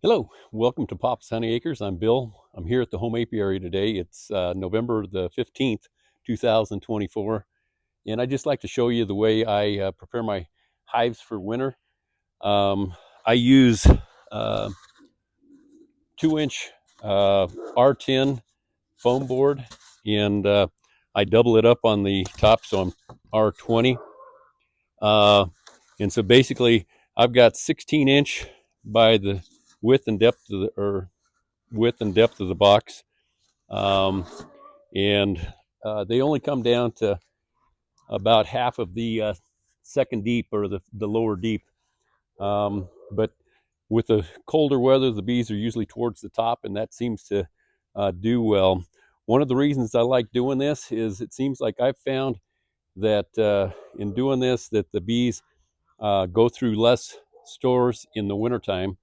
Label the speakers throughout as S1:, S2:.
S1: Hello, welcome to Pop's Honey Acres. I'm Bill. I'm here at the home apiary today. It's November the 15th, 2024, and I'd just like to show you the way I prepare my hives for winter. I use 2-inch R10 foam board, and I double it up on the top, so I'm R20. Uh, and so basically, I've got 16-inch by the width and depth of the box. Um, and they only come down to about half of the second deep, or the lower deep. But with the colder weather, the bees are usually towards the top, and that seems to do well. One of the reasons I like doing this is it seems like I've found that in doing this, that the bees go through less stores in the wintertime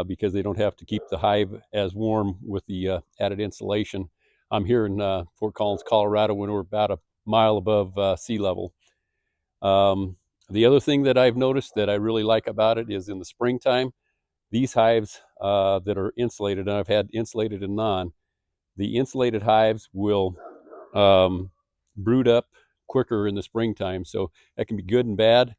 S1: because they don't have to keep the hive as warm with the added insulation. I'm here in Fort Collins, Colorado, when we're about a mile above sea level. Um, the other thing that I've noticed that I really like about it is in the springtime, these hives that are insulated, and I've had insulated and non, the insulated hives will brood up quicker in the springtime. So that can be good and bad.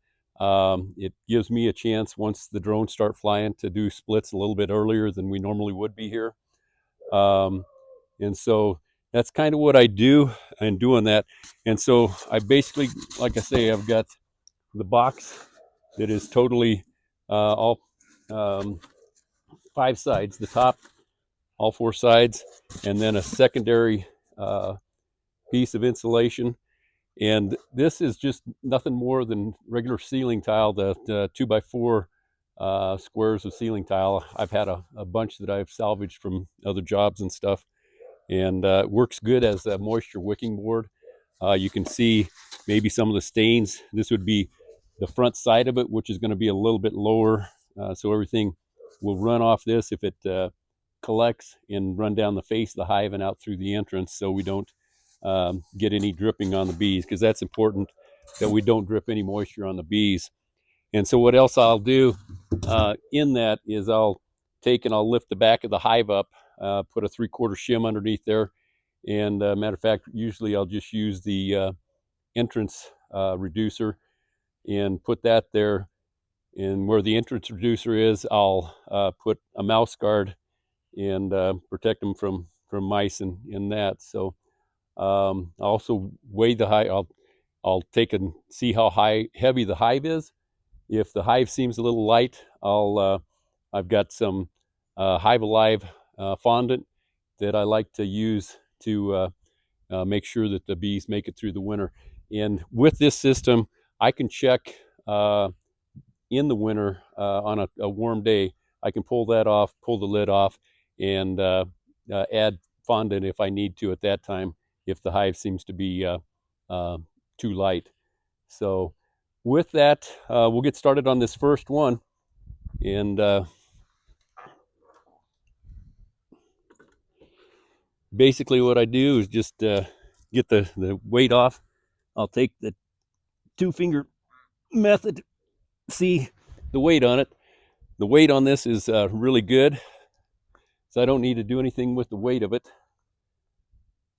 S1: It gives me a chance, once the drones start flying, to do splits a little bit earlier than we normally would be here. Um, and so that's kind of what I do in doing that. And so I basically, like I say, I've got the box that is totally all um, 5 sides, the top, all 4 sides, and then a secondary piece of insulation. And this is just nothing more than regular ceiling tile, the 2x4 squares of ceiling tile. I've had a bunch that I've salvaged from other jobs and stuff, and it works good as a moisture wicking board. You can see maybe some of the stains. This would be the front side of it, which is going to be a little bit lower, so everything will run off this if it collects, and run down the face of the hive and out through the entrance, so we don't get any dripping on the bees, because that's important that we don't drip any moisture on the bees. And so what else I'll do in that is I'll take and I'll lift the back of the hive up, put a 3/4 shim underneath there. And matter of fact, usually I'll just use the entrance reducer and put that there. And where the entrance reducer is, I'll put a mouse guard and protect them from mice and in that. So I also weigh the hive. I'll take and see how heavy the hive is. If the hive seems a little light, I've got some Hive Alive fondant that I like to use to make sure that the bees make it through the winter. And with this system, I can check in the winter on a warm day. I can pull that off, pull the lid off, and add fondant if I need to at that time, if the hive seems to be uh, too light. So with that, we'll get started on this first one. And basically what I do is just get the weight off. I'll take the 2-finger method, see the weight on it. The weight on this is really good, so I don't need to do anything with the weight of it.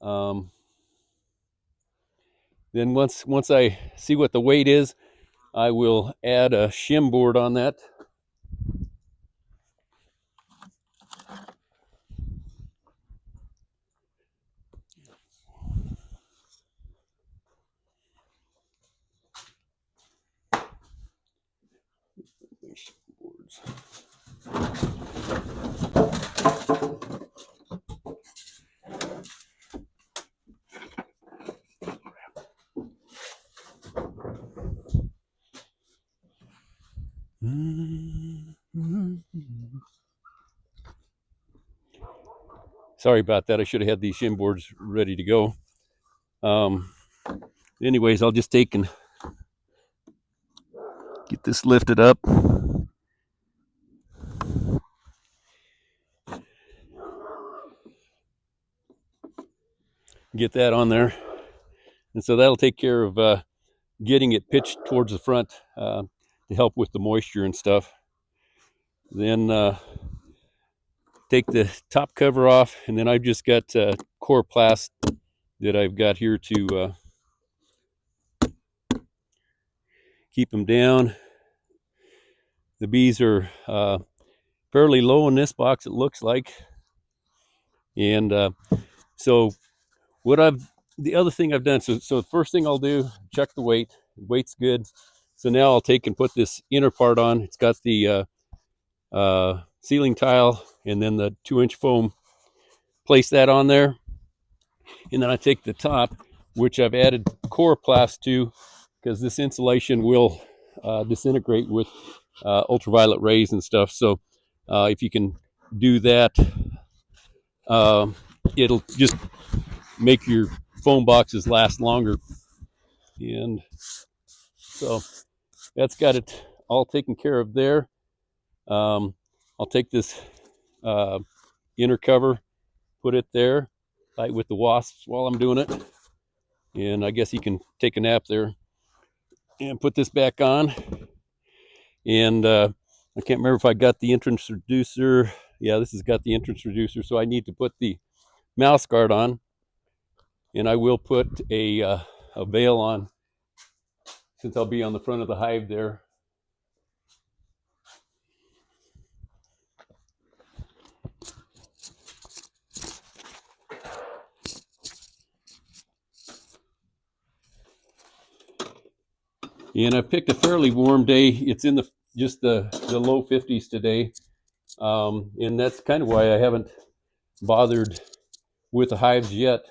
S1: Um, then once I see what the weight is, I will add a shim board on that. Sorry about that. I should have had these shim boards ready to go. Um, anyways, I'll just take and get this lifted up. Get that on there. And so that'll take care of getting it pitched towards the front to help with the moisture and stuff. Then take the top cover off, and then I've just got coroplast that I've got here to keep them down. The bees are fairly low in this box, it looks like. And so the other thing I've done, so the first thing I'll do, check the weight. The weight's good. So now I'll take and put this inner part on. It's got the ceiling tile and then the 2-inch foam. Place that on there. And then I take the top, which I've added coroplast to, because this insulation will disintegrate with ultraviolet rays and stuff. So if you can do that, it'll just make your foam boxes last longer. And so that's got it all taken care of there. I'll take this inner cover, put it there, fight with the wasps while I'm doing it. And I guess you can take a nap there. And put this back on. And I can't remember if I got the entrance reducer. Yeah, this has got the entrance reducer. So I need to put the mouse guard on. And I will put a veil on, since I'll be on the front of the hive there. And I picked a fairly warm day. It's in just the low 50s today. And that's kind of why I haven't bothered with the hives yet,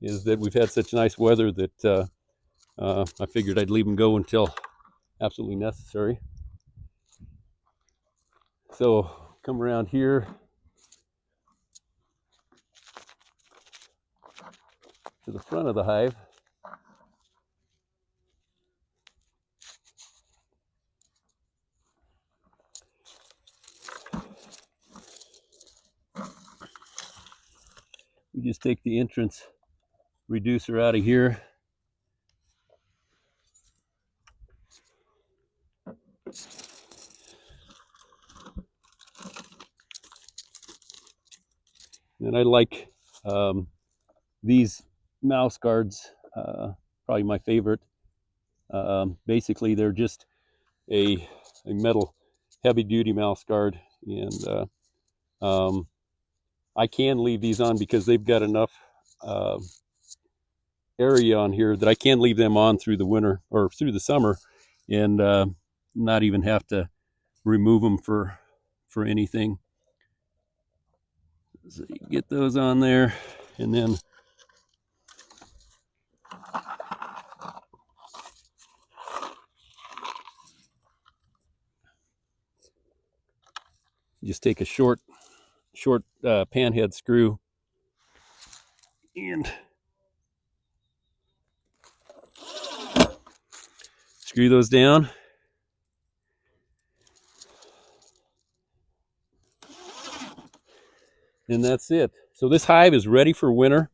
S1: is that we've had such nice weather that I figured I'd leave them go until absolutely necessary. So come around here to the front of the hive. We just take the entrance reducer out of here. And I like these mouse guards, probably my favorite. Basically, they're just a metal heavy-duty mouse guard. And I can leave these on because they've got enough area on here that I can leave them on through the winter or through the summer, and not even have to remove them for anything. So you get those on there, and then just take a short panhead screw and screw those down. And that's it. So this hive is ready for winter,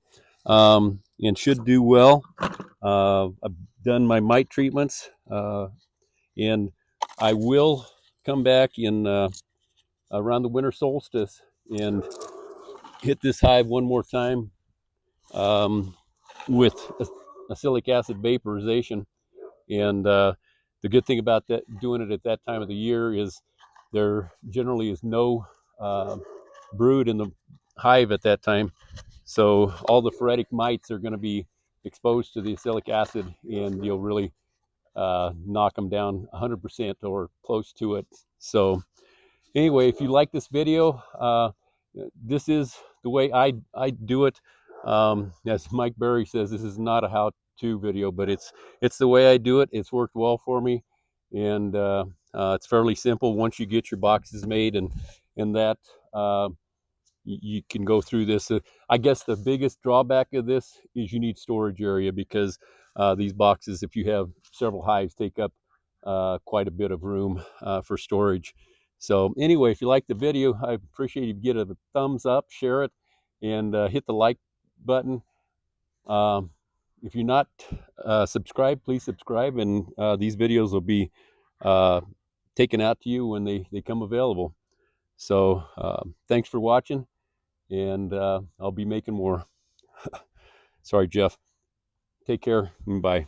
S1: and should do well. I've done my mite treatments, and I will come back in around the winter solstice and hit this hive one more time with acylic acid vaporization. And the good thing about that, doing it at that time of the year, is there generally is no brood in the hive at that time. So all the phoretic mites are going to be exposed to the acylic acid, and you'll really knock them down 100% or close to it. So anyway, if you like this video, this is the way I do it. As Mike Berry says, this is not a how-to video, but it's the way I do it. It's worked well for me, and it's fairly simple once you get your boxes made, and that you can go through this. I guess the biggest drawback of this is you need storage area, because these boxes, if you have several hives, take up quite a bit of room for storage. So anyway, if you like the video, I appreciate if you get a thumbs up, share it, and hit the like button. If you're not subscribed, please subscribe, and these videos will be taken out to you when they come available. So thanks for watching, and I'll be making more. Sorry, Jeff. Take care. Bye.